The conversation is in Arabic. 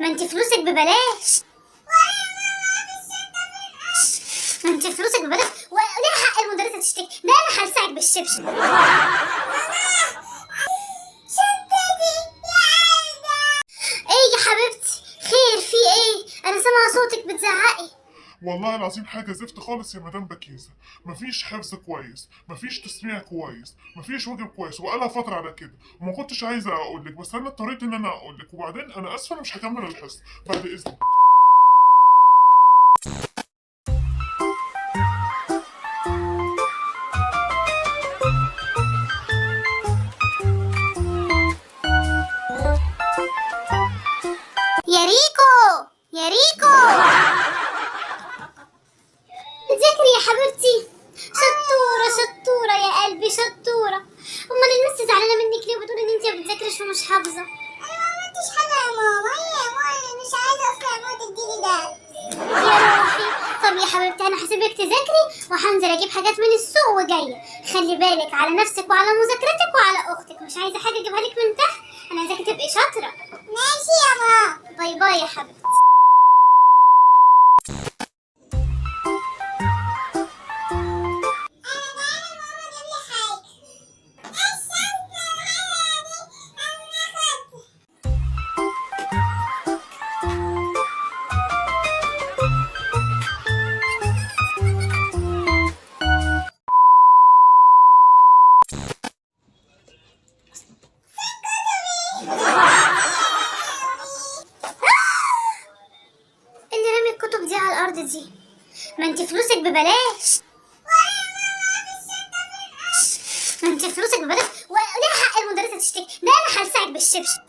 ما انت فلوسك ببلاش. ما انت فلوسك ببلاش وليه حق المدرسة تشتكي؟ ده انا هلسعك بالشبشب. ايه يا حبيبتي؟ خير في ايه؟ انا سامعة صوتك بتزعقي. والله العظيم حاجة زفت خالص يا مدام بكيزة. مفيش حفظ كويس، مفيش تسميع كويس، مفيش واجب كويس، وبقالها فترة على كده. وما كنتش عايزة أقولك بس أنا اضطريت إن أنا أقولك، وبعدين أنا آسفة أنا مش هكمل الحصة بعد إذنك. يا ريكو يا ريكو، ذاكري يا حبيبتي. شطورة شطورة يا قلبي شطورة. امال المس زعلانة منك ليه وبتقولي ان انتي ما بتذاكريش ومش حافظة؟ انا ما عملتش حاجه يا ماما. هي مش عايزه اصلا ماما تديني ده. يا روحي. طب يا حبيبتي انا هسيبك تذاكري وهنزل اجيب حاجات من السوق وجاية. خلي بالك على نفسك وعلى مذاكرتك وعلى اختك. مش عايزة حاجة اجيبها لك من تحت، انا عايزاكي تبقي شاطرة. ماشي يا ماما. باي باي يا حبيبتي. اللي رمي الكتب دي على الارض دي؟ ما انت فلوسك ببلاش. ما انت فلوسك ببلاش وليه حق المدرسة تشتكي؟ ده انا هلسعك بالشبشب.